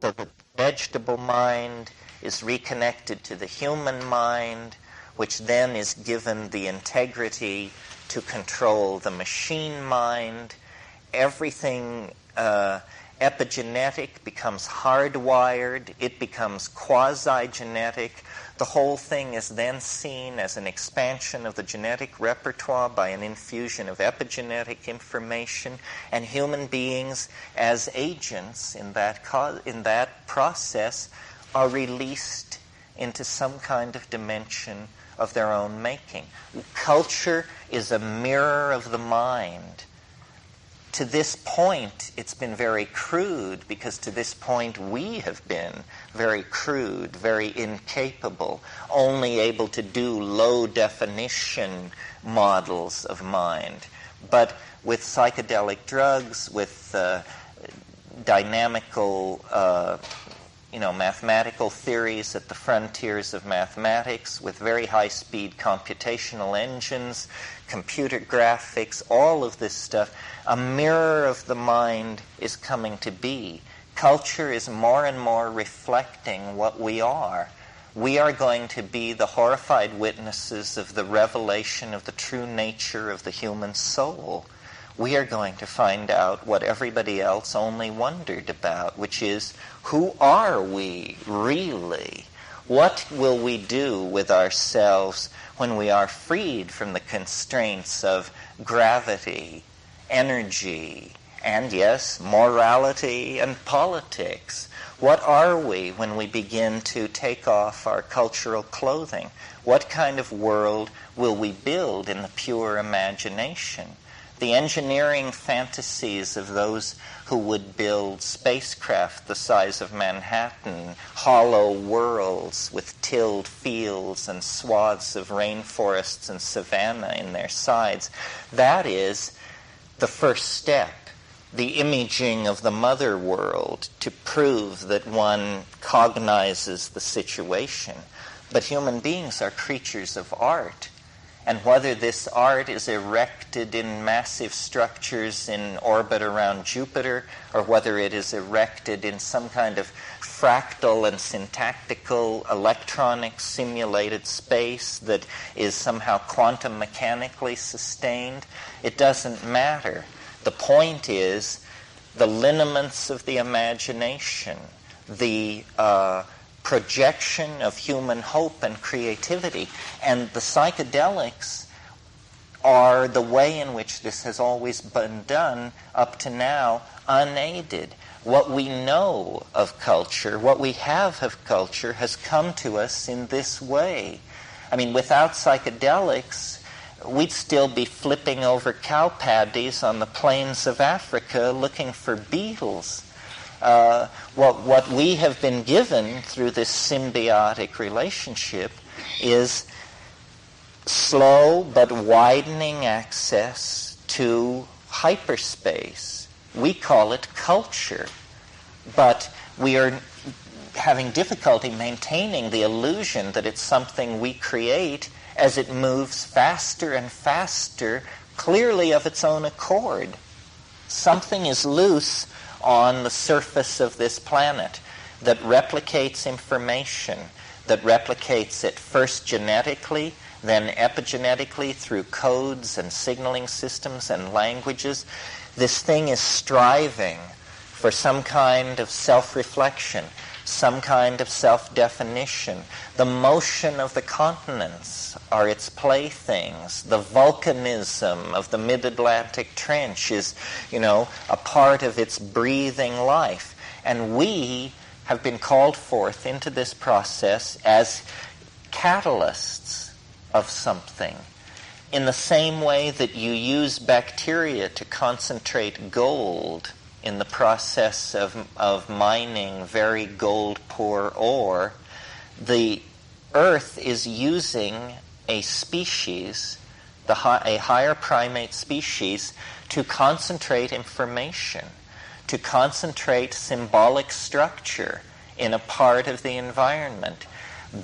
so the vegetable mind is reconnected to the human mind, which then is given the integrity to control the machine mind. Everything epigenetic becomes hardwired. It becomes quasi-genetic. The whole thing is then seen as an expansion of the genetic repertoire by an infusion of epigenetic information, and human beings as agents in that process are released into some kind of dimension of their own making. Culture is a mirror of the mind. To this point, it's been very crude, because to this point we have been very crude, very incapable, only able to do low-definition models of mind. But with psychedelic drugs, with dynamical, mathematical theories at the frontiers of mathematics, with very high-speed computational engines, computer graphics, all of this stuff, a mirror of the mind is coming to be. Culture is more and more reflecting what we are. We are going to be the horrified witnesses of the revelation of the true nature of the human soul. We are going to find out what everybody else only wondered about, which is, who are we really? What will we do with ourselves when we are freed from the constraints of gravity, energy, and yes, morality and politics? What are we when we begin to take off our cultural clothing? What kind of world will we build in the pure imagination? The engineering fantasies of those who would build spacecraft the size of Manhattan, hollow worlds with tilled fields and swaths of rainforests and savanna in their sides, that is the first step, the imaging of the mother world to prove that one cognizes the situation. But human beings are creatures of art. And whether this art is erected in massive structures in orbit around Jupiter, or whether it is erected in some kind of fractal and syntactical electronic simulated space that is somehow quantum mechanically sustained, it doesn't matter. The point is the lineaments of the imagination, the projection of human hope and creativity. And the psychedelics are the way in which this has always been done up to now, unaided. What we know of culture, what we have of culture, has come to us in this way. I mean, without psychedelics, we'd still be flipping over cow paddies on the plains of Africa looking for beetles. What we have been given through this symbiotic relationship is slow but widening access to hyperspace. We call it culture, but we are having difficulty maintaining the illusion that it's something we create as it moves faster and faster, clearly of its own accord. Something is loose on the surface of this planet that replicates information, that replicates it first genetically, then epigenetically through codes and signaling systems and languages. This thing is striving for some kind of self-reflection, some kind of self-definition. The motion of the continents are its playthings. The volcanism of the mid-Atlantic trench is, a part of its breathing life. And we have been called forth into this process as catalysts of something. In the same way that you use bacteria to concentrate gold in the process of mining very gold-poor ore, the Earth is using a species, a higher primate species, to concentrate information, to concentrate symbolic structure in a part of the environment.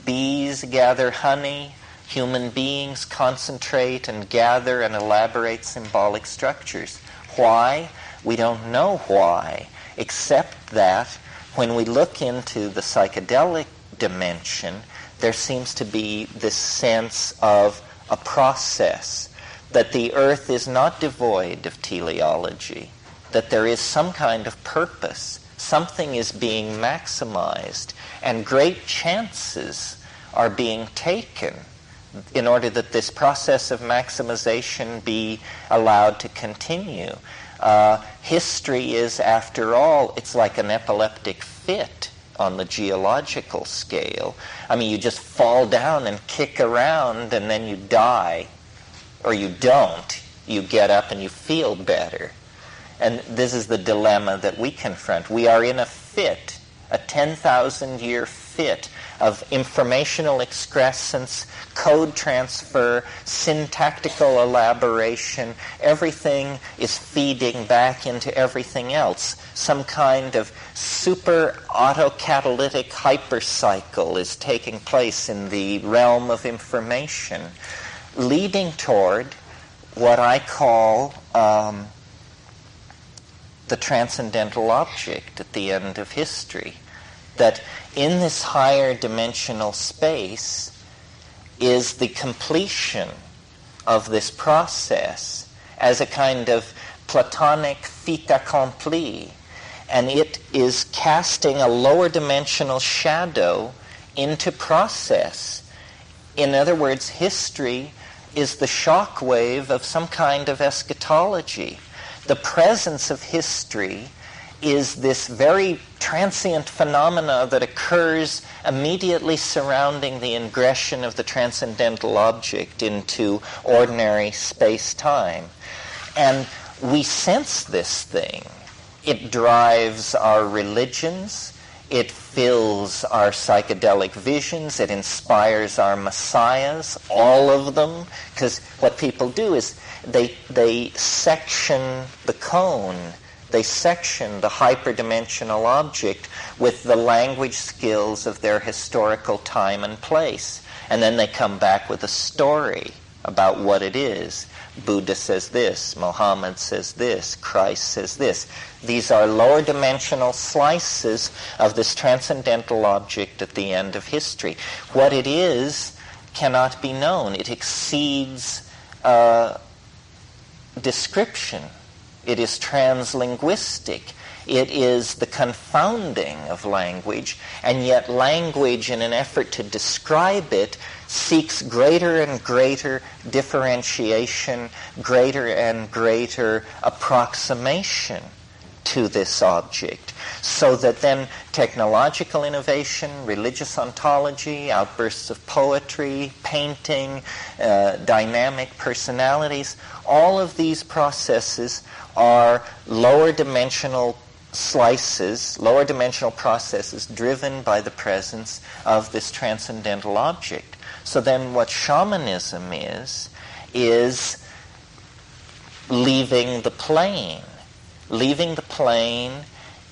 Bees gather honey. Human beings concentrate and gather and elaborate symbolic structures. Why? We don't know why, except that when we look into the psychedelic dimension, there seems to be this sense of a process, that the earth is not devoid of teleology, that there is some kind of purpose, something is being maximized, and great chances are being taken in order that this process of maximization be allowed to continue. History is, after all, it's like an epileptic fit on the geological scale. I mean, you just fall down and kick around and then you die. Or you don't. You get up and you feel better. And this is the dilemma that we confront. We are in a fit, a 10,000-year fit of informational excrescence, code transfer, syntactical elaboration. Everything is feeding back into everything else. Some kind of super autocatalytic hypercycle is taking place in the realm of information, leading toward what I call the transcendental object at the end of history. That in this higher dimensional space is the completion of this process as a kind of Platonic fait accompli, and it is casting a lower dimensional shadow into process. In other words, history is the shock wave of some kind of eschatology. The presence of history is this very transient phenomena that occurs immediately surrounding the ingression of the transcendental object into ordinary space-time. And we sense this thing. It drives our religions. It fills our psychedelic visions. It inspires our messiahs, all of them. Because what people do is they section the cone. They section the hyperdimensional object with the language skills of their historical time and place. And then they come back with a story about what it is. Buddha says this, Mohammed says this, Christ says this. These are lower dimensional slices of this transcendental object at the end of history. What it is cannot be known. It exceeds description. It is translinguistic. It is the confounding of language, and yet language, in an effort to describe it, seeks greater and greater differentiation, greater and greater approximation to this object, so that then technological innovation, religious ontology, outbursts of poetry, painting, dynamic personalities, all of these processes are lower dimensional slices, lower dimensional processes driven by the presence of this transcendental object. So then what shamanism is leaving the plane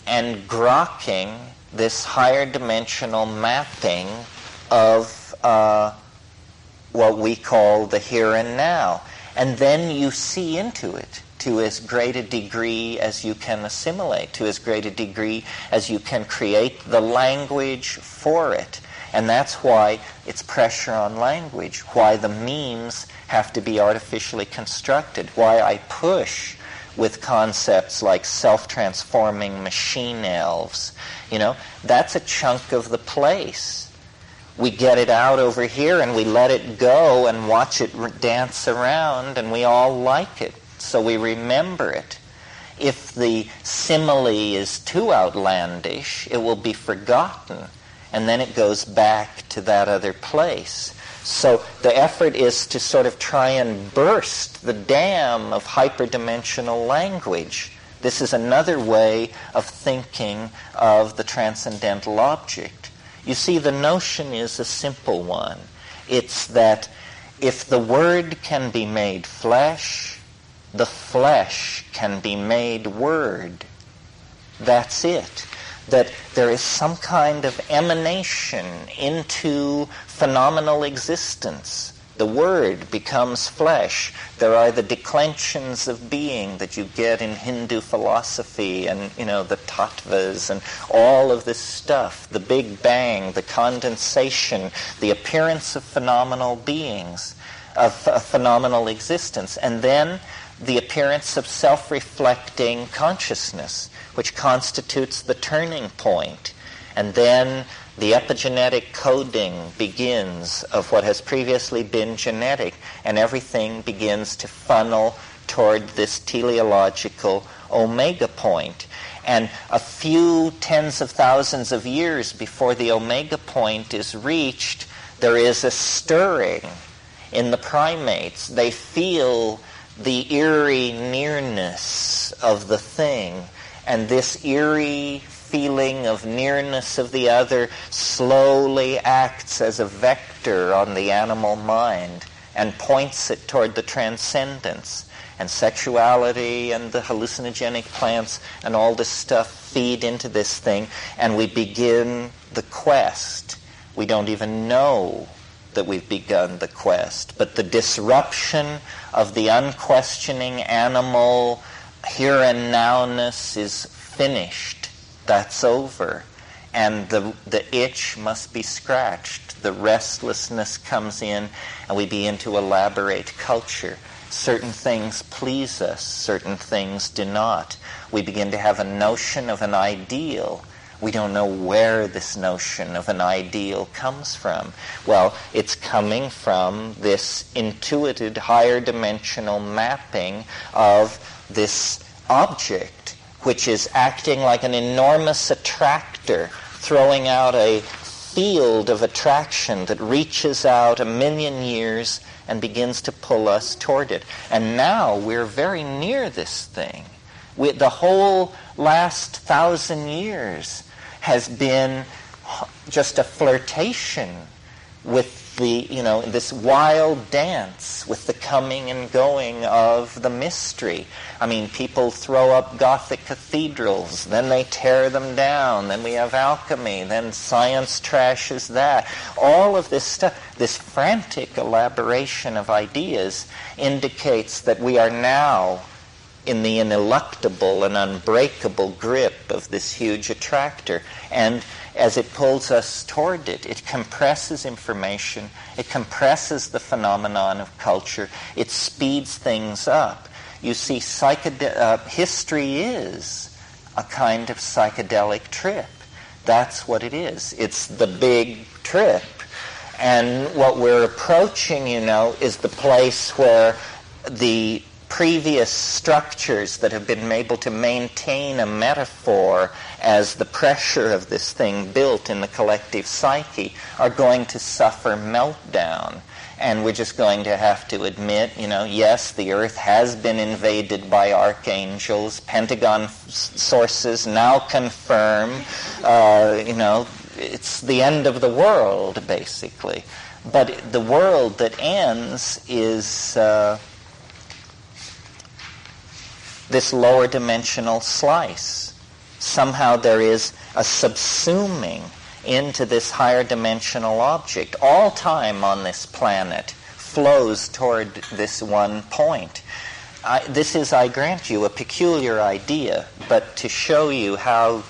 and grokking this higher dimensional mapping of what we call the here and now. And then you see into it to as great a degree as you can assimilate, to as great a degree as you can create the language for it. And that's why it's pressure on language, why the memes have to be artificially constructed, why I push with concepts like self-transforming machine elves. You know, that's a chunk of the place. We get it out over here and we let it go and watch it dance around, and we all like it, so we remember it. If the simile is too outlandish, it will be forgotten, and then it goes back to that other place. So the effort is to sort of try and burst the dam of hyperdimensional language. This is another way of thinking of the transcendental object. You see, the notion is a simple one. It's that if the Word can be made flesh, the flesh can be made Word. That's it. That there is some kind of emanation into phenomenal existence The Word becomes flesh. There are the declensions of being that you get in Hindu philosophy and, the tattvas and all of this stuff, the Big Bang, the condensation, the appearance of phenomenal beings, of phenomenal existence, and then the appearance of self-reflecting consciousness, which constitutes the turning point. And then the epigenetic coding begins of what has previously been genetic, and everything begins to funnel toward this teleological omega point. And a few tens of thousands of years before the omega point is reached, there is a stirring in the primates. They feel the eerie nearness of the thing, and this eerie feeling of nearness of the other slowly acts as a vector on the animal mind and points it toward the transcendence. And sexuality and the hallucinogenic plants and all this stuff feed into this thing, and we begin the quest. We don't even know that we've begun the quest, but the disruption of the unquestioning animal here and nowness is finished. That's over. And the itch must be scratched. The restlessness comes in, and we begin to elaborate culture. Certain things please us, certain things do not. We begin to have a notion of an ideal. We don't know where this notion of an ideal comes from. Well, it's coming from this intuited higher dimensional mapping of this object, which is acting like an enormous attractor, throwing out a field of attraction that reaches out 1,000,000 years and begins to pull us toward it. And now we're very near this thing. The whole last 1,000 years has been just a flirtation with this wild dance with the coming and going of the mystery. I mean, people throw up Gothic cathedrals, then they tear them down, then we have alchemy, then science trashes that. All of this stuff, this frantic elaboration of ideas indicates that we are now in the ineluctable and unbreakable grip of this huge attractor. And as it pulls us toward it, it compresses information, it compresses the phenomenon of culture, it speeds things up. You see, history is a kind of psychedelic trip. That's what it is. It's the big trip. And what we're approaching, is the place where the previous structures that have been able to maintain a metaphor as the pressure of this thing built in the collective psyche are going to suffer meltdown. And we're just going to have to admit, yes, the earth has been invaded by archangels. Pentagon sources now confirm, it's the end of the world, basically. But the world that ends is this lower dimensional slice. Somehow there is a subsuming into this higher dimensional object. All time on this planet flows toward this one point. This is, I grant you, a peculiar idea, but to show you how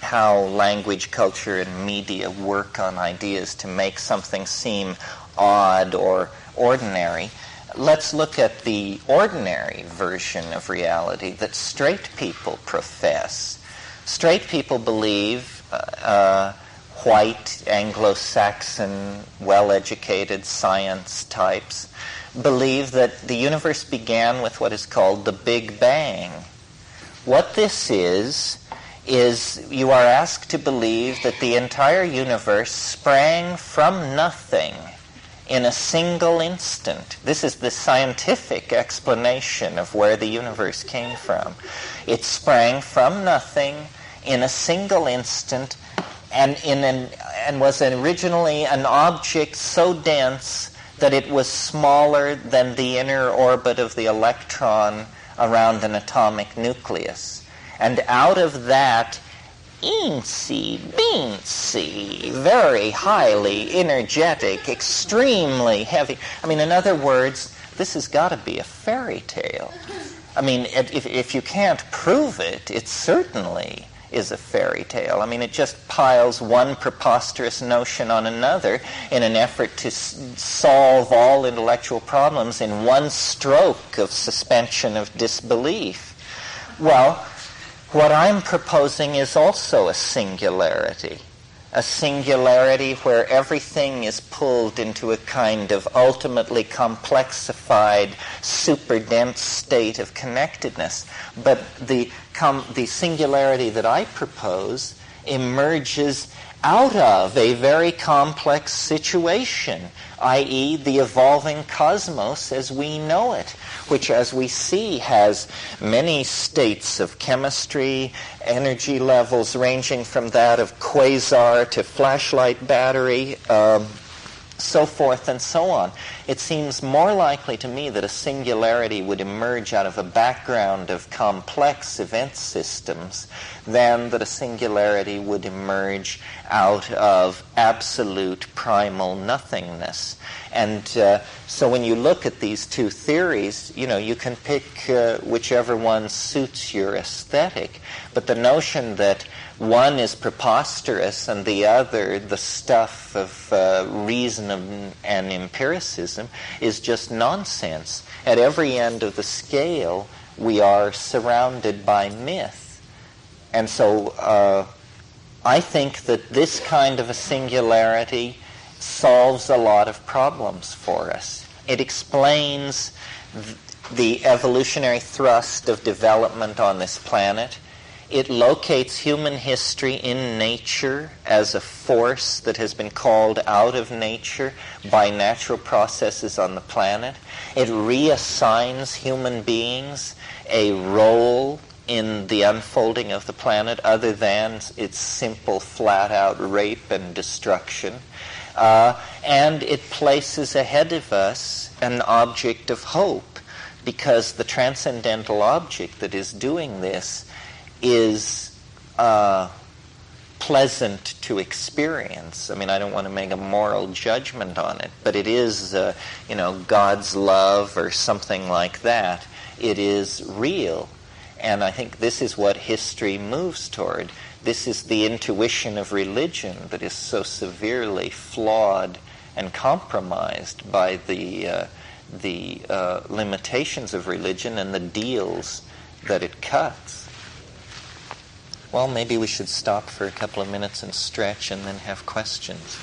language, culture, and media work on ideas to make something seem odd or ordinary, let's look at the ordinary version of reality that straight people profess. Straight people believe, white, Anglo-Saxon, well-educated science types, believe that the universe began with what is called the Big Bang. What this is you are asked to believe that the entire universe sprang from nothing in a single instant. This is the scientific explanation of where the universe came from. It sprang from nothing in a single instant and was originally an object so dense that it was smaller than the inner orbit of the electron around an atomic nucleus. And out of that eensy, beansy, very highly energetic, extremely heavy. I mean, in other words, this has got to be a fairy tale. I mean, if you can't prove it, it certainly is a fairy tale. I mean, it just piles one preposterous notion on another in an effort to solve all intellectual problems in one stroke of suspension of disbelief. Well, what I'm proposing is also a singularity where everything is pulled into a kind of ultimately complexified, super dense state of connectedness. But the singularity that I propose emerges out of a very complex situation, i.e. the evolving cosmos as we know it, which, as we see, has many states of chemistry, energy levels ranging from that of quasar to flashlight battery, so forth and so on. It seems more likely to me that a singularity would emerge out of a background of complex event systems than that a singularity would emerge out of absolute primal nothingness. And so when you look at these two theories, you can pick whichever one suits your aesthetic. But the notion that one is preposterous and the other the stuff of reason and empiricism is just nonsense. At every end of the scale, we are surrounded by myth. And so I think that this kind of a singularity solves a lot of problems for us. It explains the evolutionary thrust of development on this planet. It locates human history in nature as a force that has been called out of nature by natural processes on the planet. It reassigns human beings a role in the unfolding of the planet other than its simple, flat-out rape and destruction. And it places ahead of us an object of hope, because the transcendental object that is doing this is pleasant to experience. I mean, I don't want to make a moral judgment on it, but it is, God's love or something like that. It is real. And I think this is what history moves toward. This is the intuition of religion that is so severely flawed and compromised by the limitations of religion and the deals that it cuts. Well, maybe we should stop for a couple of minutes and stretch and then have questions.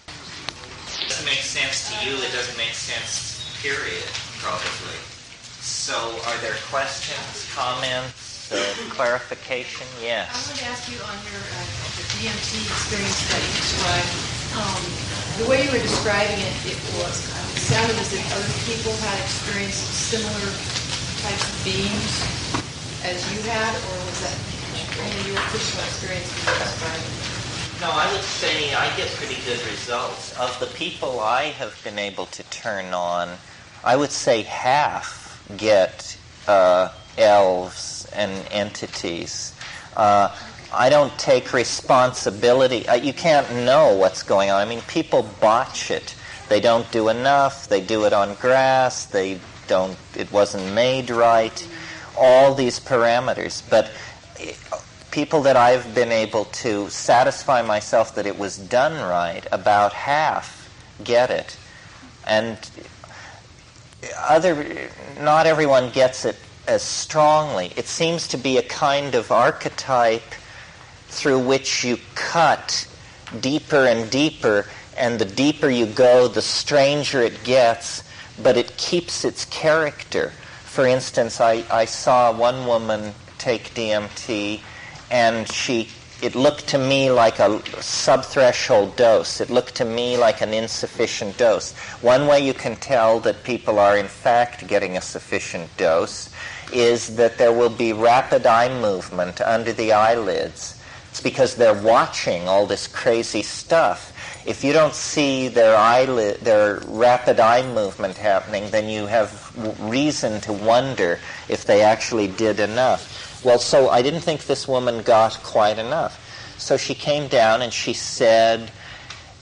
It doesn't make sense to you, it doesn't make sense, period, probably. So, are there questions, comments, clarification? Yes. I wanted to ask you on your the DMT experience that you described. The way you were describing it, it sounded as if other people had experienced similar types of beings as you had, or was that only your personal experience you were describing? No, I would say I get pretty good results. Of the people I have been able to turn on, I would say half get elves and entities. I don't take responsibility. You can't know what's going on. I mean, people botch it. They don't do enough. They do it on grass. It wasn't made right. All these parameters. But people that I've been able to satisfy myself that it was done right, about half get it. And not everyone gets it as strongly. It seems to be a kind of archetype through which you cut deeper and deeper, and the deeper you go, the stranger it gets, but it keeps its character. For instance, I saw one woman take DMT, and it looked to me like a subthreshold dose. It looked to me like an insufficient dose. One way you can tell that people are in fact getting a sufficient dose is that there will be rapid eye movement under the eyelids. It's because they're watching all this crazy stuff. If you don't see their rapid eye movement happening, then you have reason to wonder if they actually did enough. Well, so I didn't think this woman got quite enough. So she came down and she said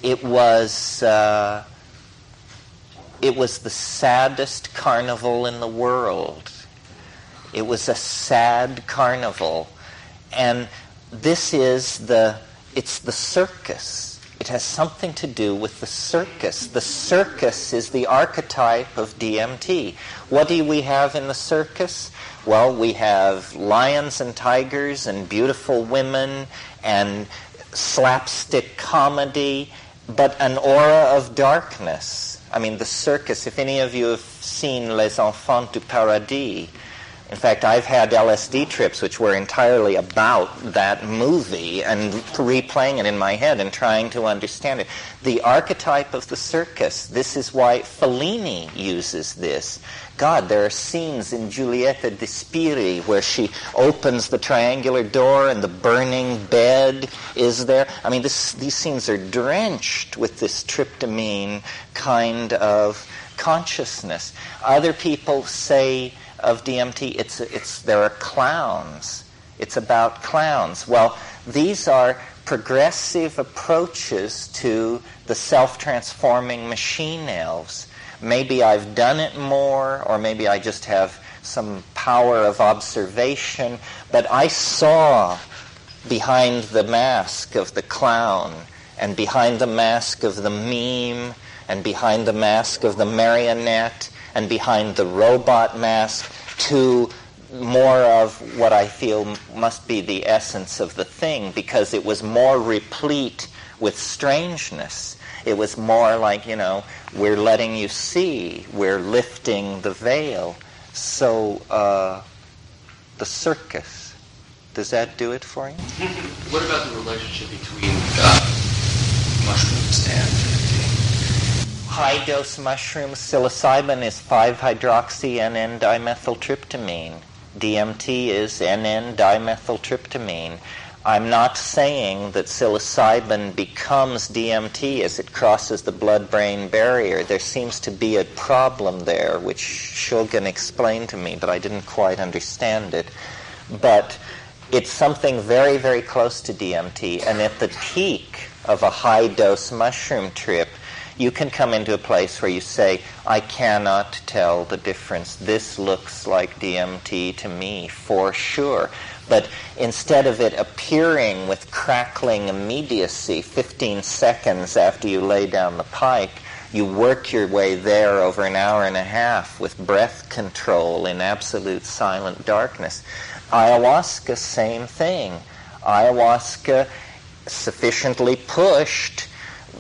it was the saddest carnival in the world. It was a sad carnival. And this is it's the circus. It has something to do with the circus. The circus is the archetype of DMT. What do we have in the circus? Well, we have lions and tigers and beautiful women and slapstick comedy, but an aura of darkness. I mean, the circus, if any of you have seen Les Enfants du Paradis, in fact, I've had LSD trips which were entirely about that movie and replaying it in my head and trying to understand it. The archetype of the circus, this is why Fellini uses this. God, there are scenes in Giulietta di Spiri where she opens the triangular door and the burning bed is there. I mean, these scenes are drenched with this tryptamine kind of consciousness. Other people say of DMT, there are clowns. It's about clowns. Well, these are progressive approaches to the self-transforming machine elves. Maybe I've done it more, or maybe I just have some power of observation, but I saw behind the mask of the clown, and behind the mask of the meme, and behind the mask of the marionette, and behind the robot mask, to more of what I feel must be the essence of the thing, because it was more replete with strangeness. It was more like, we're letting you see, we're lifting the veil. So, the circus, does that do it for you? What about the relationship between mushrooms and DMT? High-dose mushrooms, psilocybin is 5-hydroxy-NN-dimethyltryptamine. DMT is NN-dimethyltryptamine. I'm not saying that psilocybin becomes DMT as it crosses the blood-brain barrier. There seems to be a problem there, which Shulgin explained to me, but I didn't quite understand it. But it's something very, very close to DMT, and at the peak of a high-dose mushroom trip, you can come into a place where you say, I cannot tell the difference. This looks like DMT to me, for sure. But instead of it appearing with crackling immediacy 15 seconds after you lay down the pipe, you work your way there over an hour and a half with breath control in absolute silent darkness. Ayahuasca, same thing. Ayahuasca, sufficiently pushed,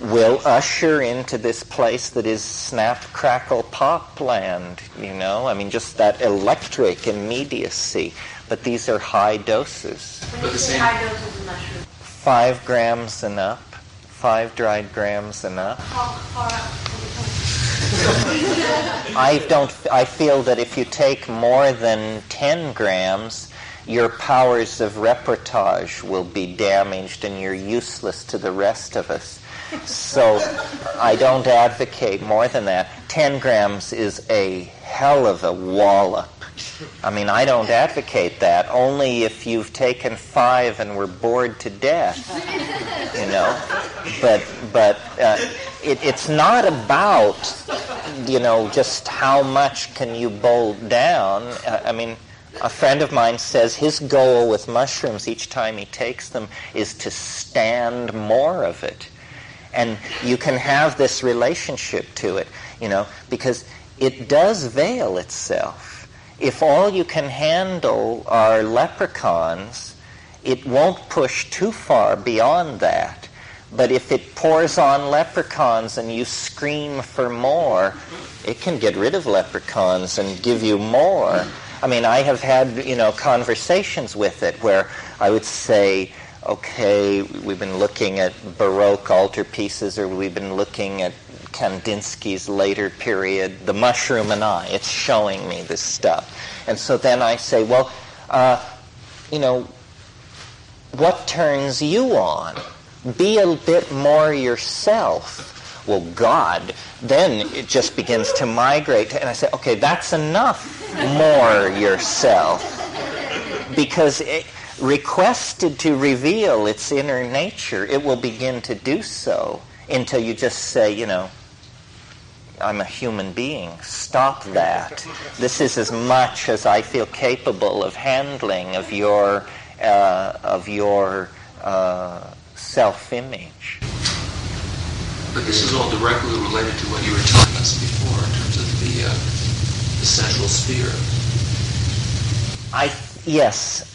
will usher into this place that is snap, crackle, pop land, I mean, just that electric immediacy. But these are high doses. When you say high doses of mushroom? 5 grams and up. 5 dried grams and up. How far up I feel that if you take more than 10 grams, your powers of reportage will be damaged and you're useless to the rest of us. So I don't advocate more than that. 10 grams is a hell of a wallop. I mean, I don't advocate that. Only if you've taken 5 and were bored to death, But it's not about, just how much can you bowl down. I mean, a friend of mine says his goal with mushrooms each time he takes them is to stand more of it. And you can have this relationship to it, because it does veil itself. If all you can handle are leprechauns, it won't push too far beyond that. But if it pours on leprechauns and you scream for more, it can get rid of leprechauns and give you more. I mean, I have had, conversations with it where I would say, okay, we've been looking at Baroque altarpieces, or we've been looking at Kandinsky's later period, The Mushroom and I. It's showing me this stuff. And so then I say, well, what turns you on? Be a bit more yourself. Well, God, then it just begins to migrate. And I say, okay, that's enough more yourself. because requested to reveal its inner nature, it will begin to do so until you just say, I'm a human being. Stop that. This is as much as I feel capable of handling of your self-image. But this is all directly related to what you were telling us before in terms of the central sphere. Yes.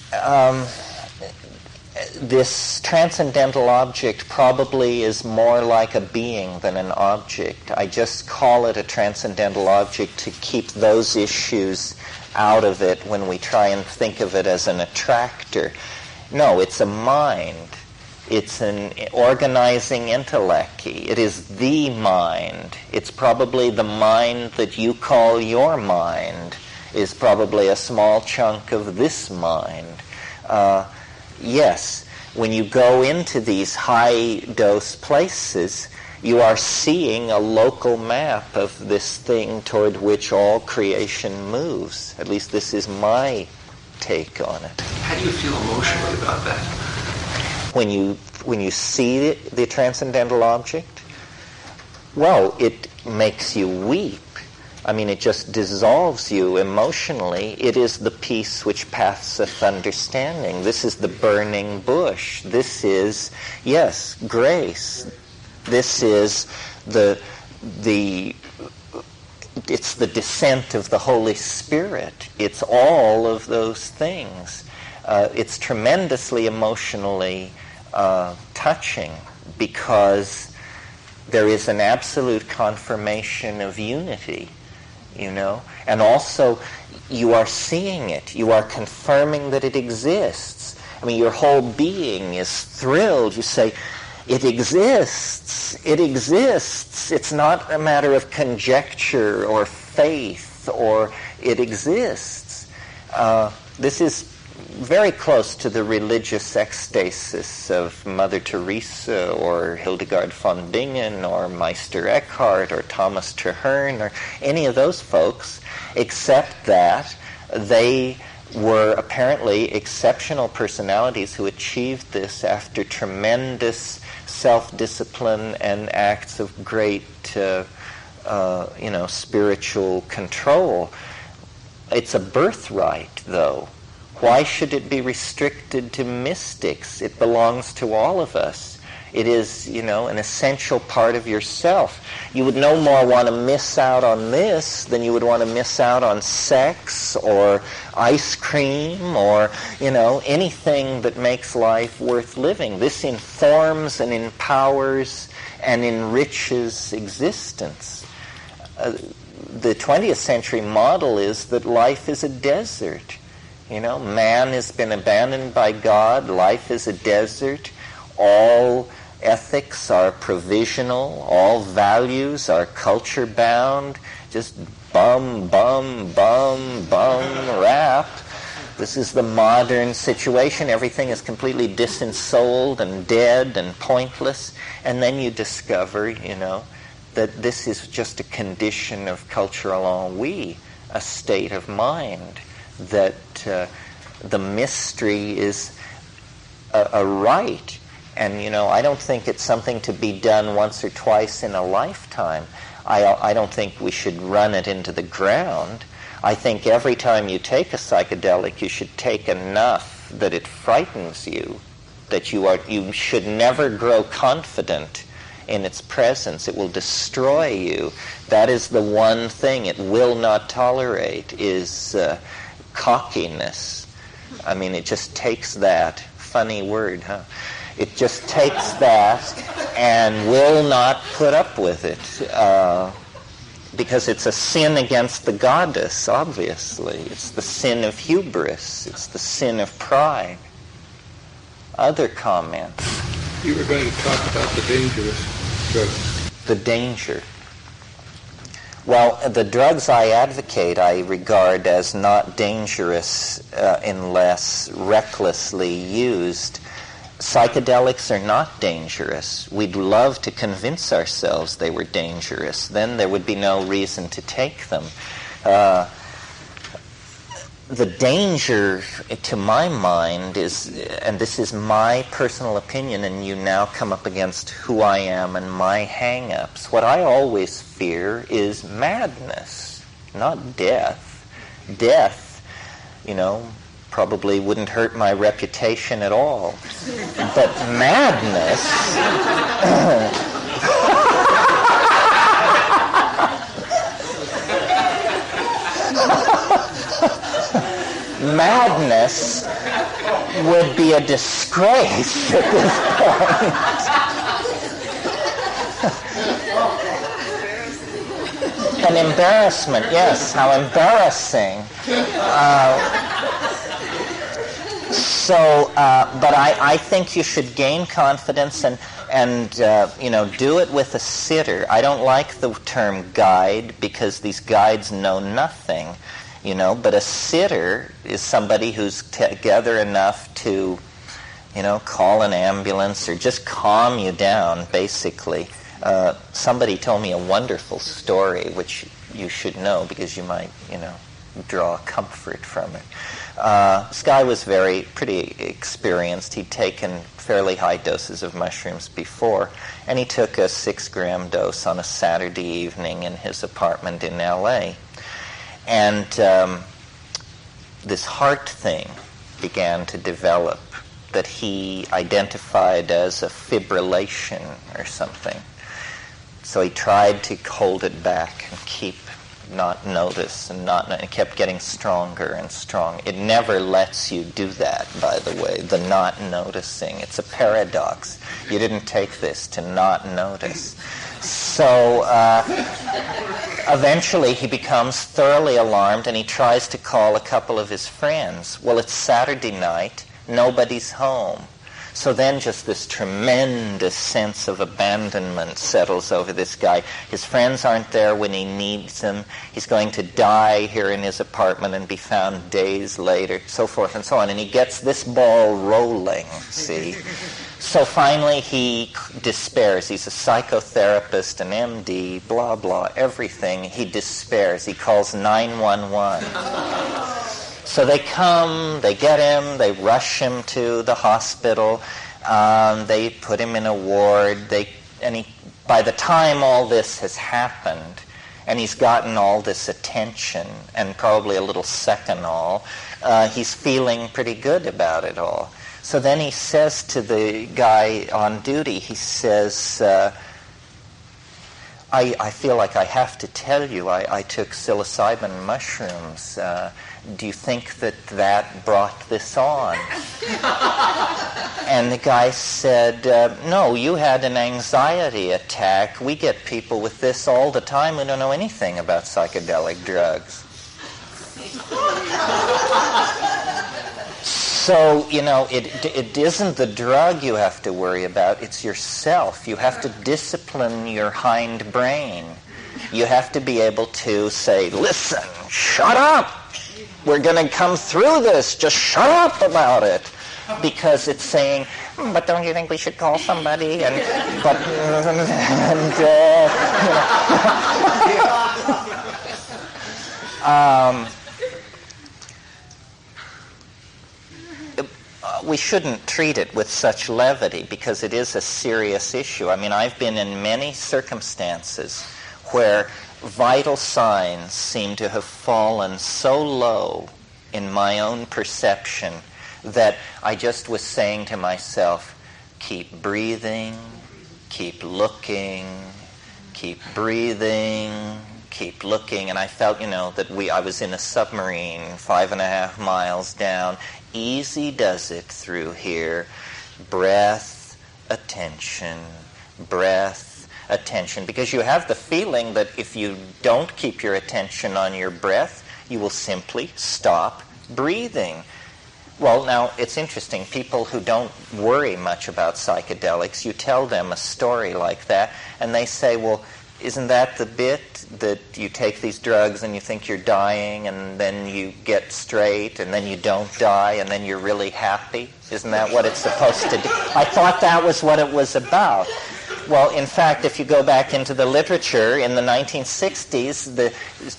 This transcendental object probably is more like a being than an object. I just call it a transcendental object to keep those issues out of it when we try and think of it as an attractor. No, it's a mind. It's an organizing intellect. It is the mind. It's probably the mind that you call your mind is probably a small chunk of this mind. Yes, when you go into these high-dose places, you are seeing a local map of this thing toward which all creation moves. At least this is my take on it. How do you feel emotionally about that? When you see the transcendental object, well, it makes you weep. I mean, it just dissolves you emotionally. It is the peace which passeth understanding. This is the burning bush. This is, yes, grace. This is it's the descent of the Holy Spirit. It's all of those things. It's tremendously emotionally touching because there is an absolute confirmation of unity. And also you are seeing it. You are confirming that it exists. I mean, your whole being is thrilled. You say, it exists. It exists. It's not a matter of conjecture or faith, or it exists. This is very close to the religious ecstasis of Mother Teresa or Hildegard von Bingen or Meister Eckhart or Thomas Traherne or any of those folks, except that they were apparently exceptional personalities who achieved this after tremendous self-discipline and acts of great spiritual control. It's a birthright, though. Why should it be restricted to mystics? It belongs to all of us. It is, an essential part of yourself. You would no more want to miss out on this than you would want to miss out on sex or ice cream or, anything that makes life worth living. This informs and empowers and enriches existence. The 20th century model is that life is a desert. Man has been abandoned by God. Life is a desert. All ethics are provisional. All values are culture-bound. Just bum, bum, bum, bum, rap. This is the modern situation. Everything is completely disensouled and dead and pointless. And then you discover, that this is just a condition of cultural ennui, a state of mind. That the mystery is a right. And, I don't think it's something to be done once or twice in a lifetime. I don't think we should run it into the ground. I think every time you take a psychedelic, you should take enough that it frightens you, that you should never grow confident in its presence. It will destroy you. That is the one thing it will not tolerate is cockiness. I mean, it just takes that. Funny word, huh? It just takes that and will not put up with it because it's a sin against the goddess, obviously. It's the sin of hubris. It's the sin of pride. Other comments? You were going to talk about the dangerous drugs. The danger. Well, the drugs I advocate I regard as not dangerous unless recklessly used. Psychedelics are not dangerous. We'd love to convince ourselves they were dangerous. Then there would be no reason to take them. the danger, to my mind, is, and this is my personal opinion, and you now come up against who I am and my hang-ups. What I always fear is madness, not death. Death, probably wouldn't hurt my reputation at all. But madness... madness would be a disgrace at this point. An embarrassment, yes, how embarrassing. But I think you should gain confidence and do it with a sitter. I don't like the term guide because these guides know nothing. But a sitter is somebody who's together enough to, call an ambulance or just calm you down, basically. Somebody told me a wonderful story, which you should know because you might, draw comfort from it. This guy was pretty experienced. He'd taken fairly high doses of mushrooms before, and he took a 6-gram dose on a Saturday evening in his apartment in L.A., and this heart thing began to develop that he identified as a fibrillation or something. So he tried to hold it back and not notice, and it kept getting stronger and strong. It never lets you do that, by the way, the not noticing. It's a paradox. You didn't take this to not notice. So eventually he becomes thoroughly alarmed and he tries to call a couple of his friends. Well, it's Saturday night, nobody's home. So then just this tremendous sense of abandonment settles over this guy. His friends aren't there when he needs them. He's going to die here in his apartment and be found days later, so forth and so on. And he gets this ball rolling, see? So finally he despairs. He's a psychotherapist, an MD, blah, blah, everything. He despairs. He calls 911. So they come, they get him, they rush him to the hospital, they put him in a ward, by the time all this has happened, and he's gotten all this attention, and probably a little seconal, he's feeling pretty good about it all. So then he says to the guy on duty, he says, I feel like I have to tell you, I took psilocybin mushrooms. Do you think that brought this on? And the guy said, no, you had an anxiety attack. We get people with this all the time who don't know anything about psychedelic drugs. So, it isn't the drug you have to worry about, it's yourself. You have to discipline your hind brain. You have to be able to say, listen, shut up! We're going to come through this, just shut up about it. Because it's saying, but don't you think we should call somebody? We shouldn't treat it with such levity because it is a serious issue. I mean, I've been in many circumstances where vital signs seem to have fallen so low in my own perception that I just was saying to myself, keep breathing, keep looking, keep breathing, keep looking. And I felt, that I was in a submarine 5.5 miles down. Easy does it through here. Breath, attention, breath, attention. Because you have the feeling that if you don't keep your attention on your breath, you will simply stop breathing. Well, now, it's interesting. People who don't worry much about psychedelics, you tell them a story like that, and they say, well, isn't that the bit that you take these drugs and you think you're dying and then you get straight and then you don't die and then you're really happy? Isn't that what it's supposed to do? I thought that was what it was about. Well, in fact, if you go back into the literature, in the 1960s, the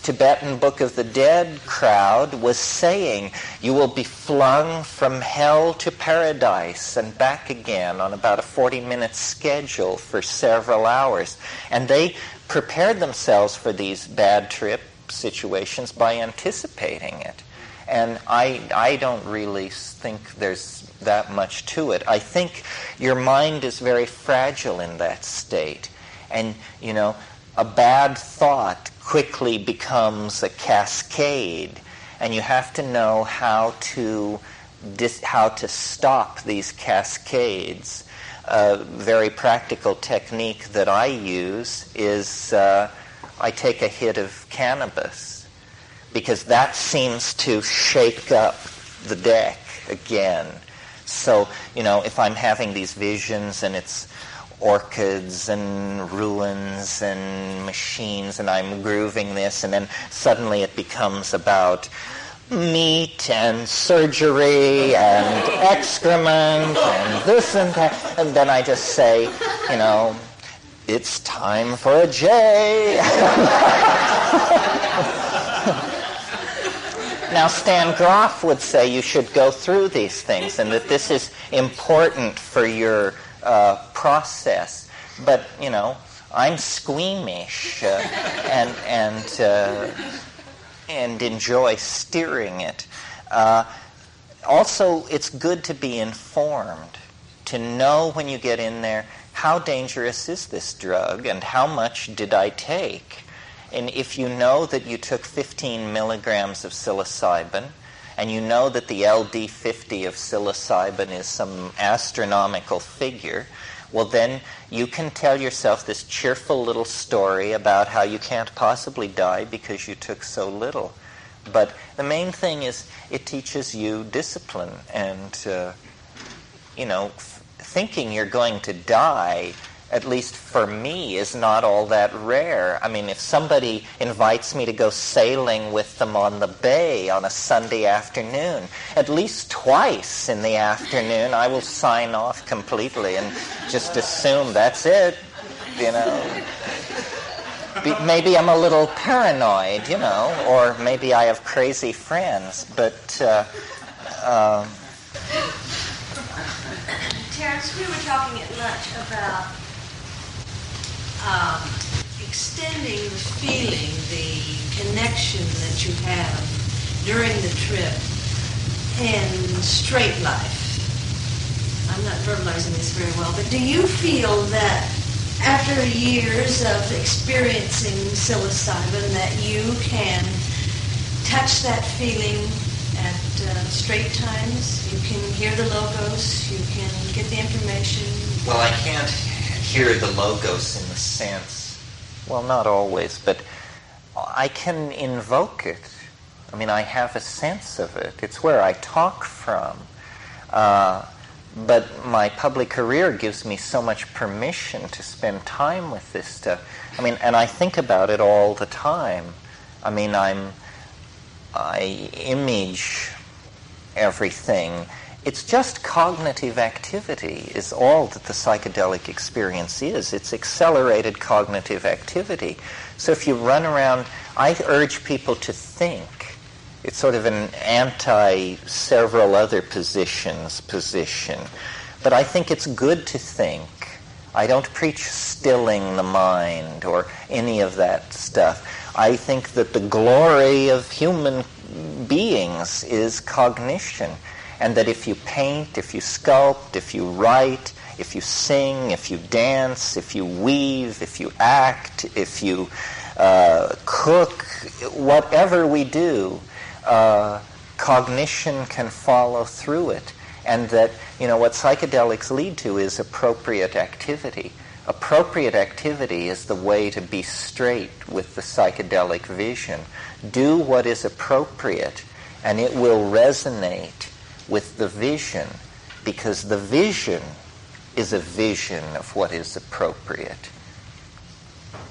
Tibetan Book of the Dead crowd was saying, you will be flung from hell to paradise and back again on about a 40-minute schedule for several hours. And they prepared themselves for these bad trip situations by anticipating it. And I don't really think there's that much to it. I think your mind is very fragile in that state. And, you know, a bad thought quickly becomes a cascade. And you have to know how to stop these cascades. A very practical technique that I use is I take a hit of cannabis, because that seems to shake up the deck again. So, you know, if I'm having these visions and it's orchids and ruins and machines and I'm grooving this, and then suddenly it becomes about meat and surgery and excrement and this and that, and then I just say, you know, it's time for a J. Now, Stan Groff would say you should go through these things and that this is important for your process. But, you know, I'm squeamish and enjoy steering it. Also, it's good to be informed, to know when you get in there, how dangerous is this drug and how much did I take? And if you know that you took 15 milligrams of psilocybin, and you know that the LD50 of psilocybin is some astronomical figure, well then you can tell yourself this cheerful little story about how you can't possibly die because you took so little. But the main thing is it teaches you discipline, and you know, thinking you're going to die, at least for me, is not all that rare. I mean, if somebody invites me to go sailing with them on the bay on a Sunday afternoon, at least twice in the afternoon I will sign off completely and just assume that's it, you know. Maybe I'm a little paranoid, you know, or maybe I have crazy friends, but Terence, we were talking at lunch about extending the feeling, the connection that you have during the trip and straight life. I'm not verbalizing this very well, but do you feel that after years of experiencing psilocybin that you can touch that feeling at straight times? You can hear the logos, you can get the information? Well, I can't hear the logos in the sense, well, not always, but I can invoke it. I mean, I have a sense of it. It's where I talk from. But my public career gives me so much permission to spend time with this stuff. I mean, and I think about it all the time. I mean, I image everything. It's just cognitive activity is all that the psychedelic experience is. It's accelerated cognitive activity. So if you run around, I urge people to think. It's sort of an anti-several other positions position. But I think it's good to think. I don't preach stilling the mind or any of that stuff. I think that the glory of human beings is cognition. And that if you paint, if you sculpt, if you write, if you sing, if you dance, if you weave, if you act, if you cook, whatever we do, cognition can follow through it. And that, you know, what psychedelics lead to is appropriate activity. Appropriate activity is the way to be straight with the psychedelic vision. Do what is appropriate, and it will resonate with the vision, because the vision is a vision of what is appropriate.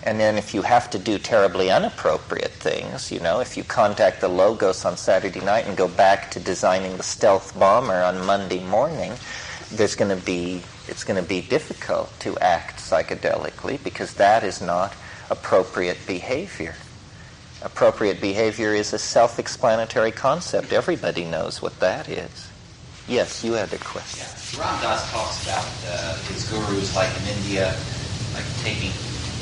And then if you have to do terribly inappropriate things, you know, if you contact the Logos on Saturday night and go back to designing the stealth bomber on Monday morning, it's going to be difficult to act psychedelically because that is not appropriate behavior. Appropriate behavior is a self-explanatory concept. Everybody knows what that is. Yes, you had a question. Yeah. Ram Dass talks about his gurus, like in India, like taking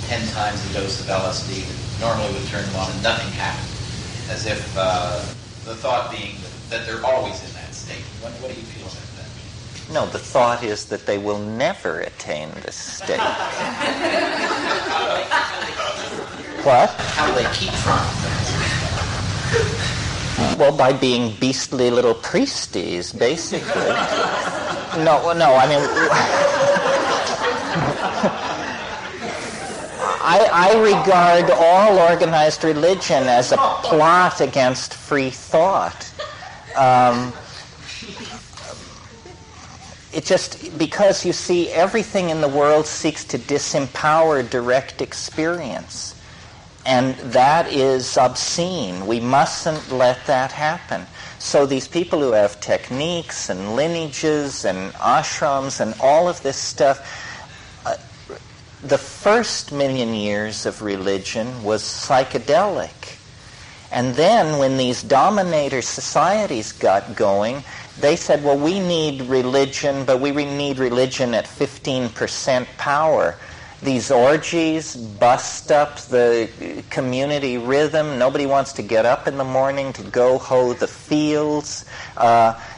10 times the dose of LSD that normally would turn them on and nothing happened, as if the thought being that they're always in that state. What do you feel about that? No, the thought is that they will never attain this state. What? How do they keep from it? Well, by being beastly little priesties, basically. No, I mean... I regard all organized religion as a plot against free thought. It just, because you see, everything in the world seeks to disempower direct experience. And that is obscene. We mustn't let that happen. So these people who have techniques and lineages and ashrams and all of this stuff, the first million years of religion was psychedelic. And then when these dominator societies got going, they said, well, we need religion, but we need religion at 15% power. These orgies bust up the community rhythm. Nobody wants to get up in the morning to go hoe the fields.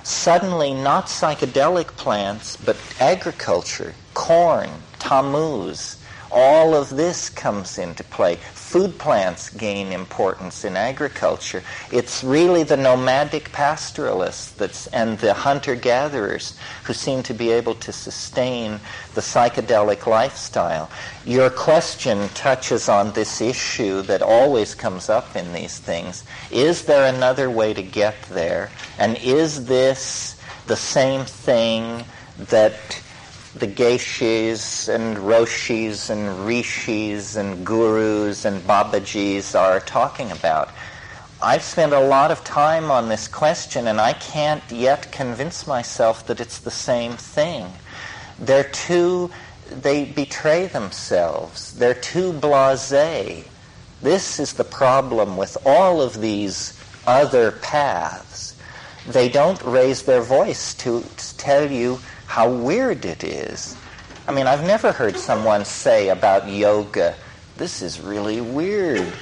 Suddenly, not psychedelic plants, but agriculture, corn, tammuz, all of this comes into play. Food plants gain importance in agriculture. It's really the nomadic pastoralists and the hunter-gatherers who seem to be able to sustain the psychedelic lifestyle. Your question touches on this issue that always comes up in these things. Is there another way to get there? And is this the same thing that the geishis and roshis and rishis and gurus and babajis are talking about? I've spent a lot of time on this question, and I can't yet convince myself that it's the same thing. They betray themselves. They're too blasé. This is the problem with all of these other paths. They don't raise their voice to tell you how weird it is. I mean, I've never heard someone say about yoga, this is really weird.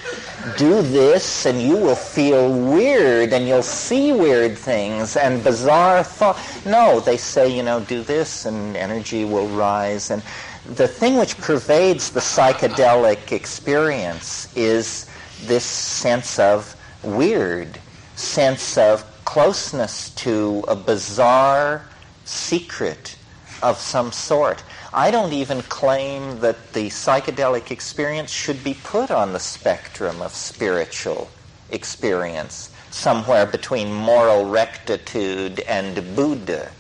Do this and you will feel weird and you'll see weird things and bizarre thoughts. No, they say, do this and energy will rise. And the thing which pervades the psychedelic experience is this sense of weird, sense of closeness to a bizarre secret of some sort. I don't even claim that the psychedelic experience should be put on the spectrum of spiritual experience, somewhere between moral rectitude and Buddha.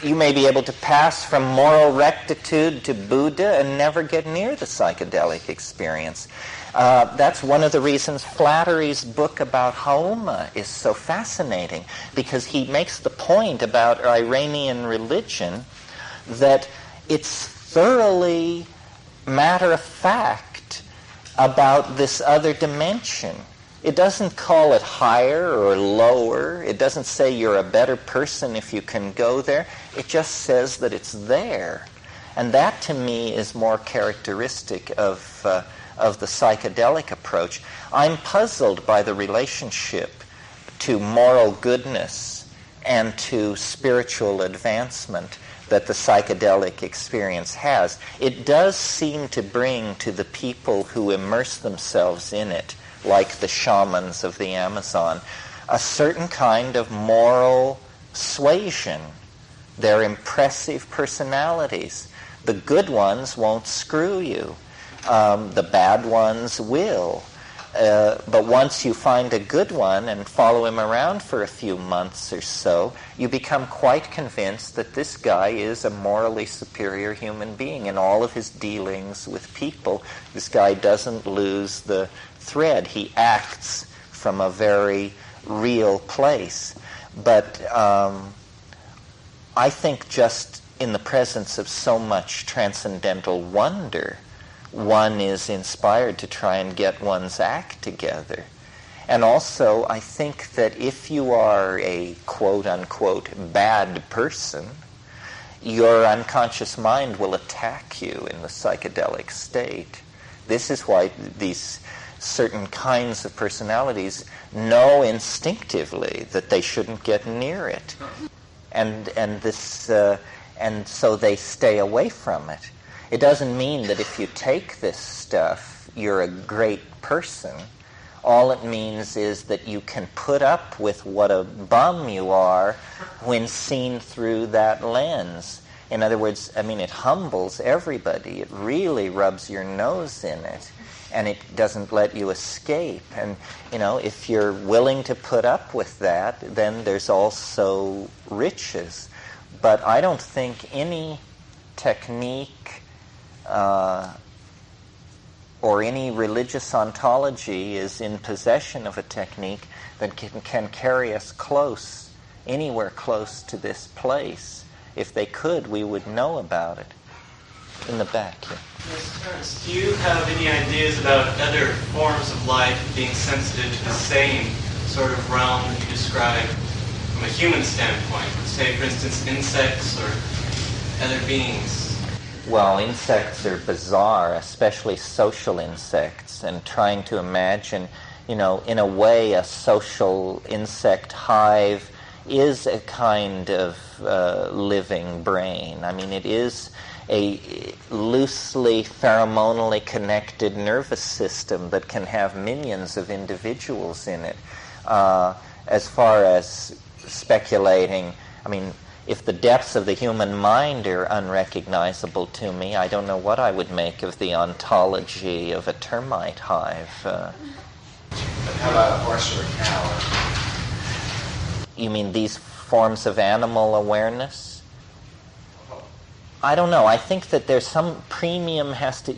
You may be able to pass from moral rectitude to Buddha and never get near the psychedelic experience. That's one of the reasons Flattery's book about Haoma is so fascinating, because he makes the point about Iranian religion that it's thoroughly matter-of-fact about this other dimension. It doesn't call it higher or lower. It doesn't say you're a better person if you can go there. It just says that it's there. And that, to me, is more characteristic of the psychedelic approach. I'm puzzled by the relationship to moral goodness and to spiritual advancement that the psychedelic experience has. It does seem to bring to the people who immerse themselves in it, like the shamans of the Amazon, a certain kind of moral suasion. They're impressive personalities. The good ones won't screw you. The bad ones will. But once you find a good one and follow him around for a few months or so, you become quite convinced that this guy is a morally superior human being in all of his dealings with people. This guy doesn't lose the thread. He acts from a very real place. But I think just in the presence of so much transcendental wonder, one is inspired to try and get one's act together. And also, I think that if you are a quote-unquote bad person, your unconscious mind will attack you in the psychedelic state. This is why these certain kinds of personalities know instinctively that they shouldn't get near it. And so they stay away from it. It doesn't mean that if you take this stuff, you're a great person. All it means is that you can put up with what a bum you are when seen through that lens. In other words, I mean, it humbles everybody. It really rubs your nose in it, and it doesn't let you escape. And, you know, if you're willing to put up with that, then there's also riches. But I don't think any technique or any religious ontology is in possession of a technique that can carry us close, anywhere close to this place. If they could, we would know about it. In the back here. Yes, Terence, do you have any ideas about other forms of life being sensitive to the same sort of realm that you describe from a human standpoint? Say, for instance, insects or other beings? Well, insects are bizarre, especially social insects, and trying to imagine, you know, in a way a social insect hive is a kind of living brain. I mean, it is a loosely pheromonally connected nervous system that can have millions of individuals in it. As far as speculating, I mean, if the depths of the human mind are unrecognizable to me, I don't know what I would make of the ontology of a termite hive. But how about a horse or a cow? You mean these forms of animal awareness? I don't know. I think that there's some premium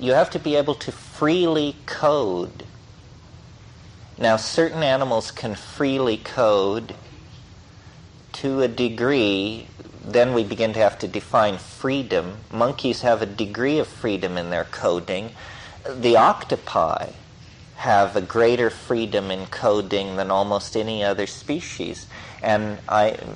you have to be able to freely code. Now, certain animals can freely code to a degree. Then we begin to have to define freedom. Monkeys have a degree of freedom in their coding. The octopi have a greater freedom in coding than almost any other species. And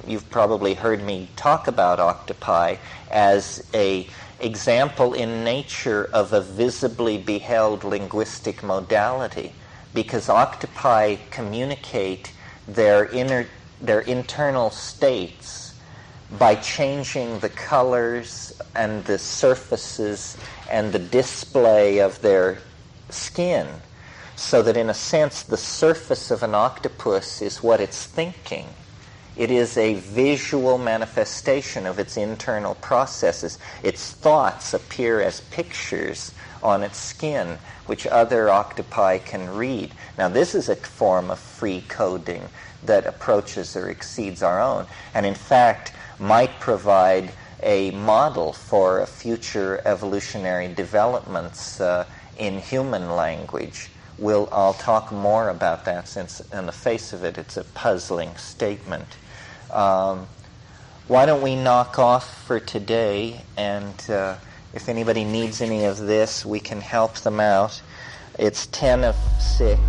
you've probably heard me talk about octopi as an example in nature of a visibly beheld linguistic modality, because octopi communicate their internal states by changing the colors and the surfaces and the display of their skin, so that in a sense the surface of an octopus is what it's thinking. It is a visual manifestation of its internal processes. Its thoughts appear as pictures on its skin, which other octopi can read. Now, this is a form of free coding that approaches or exceeds our own, and in fact might provide a model for future evolutionary developments in human language. I'll talk more about that, since on the face of it it's a puzzling statement. Why don't we knock off for today, and if anybody needs any of this, we can help them out. It's 10 of 6.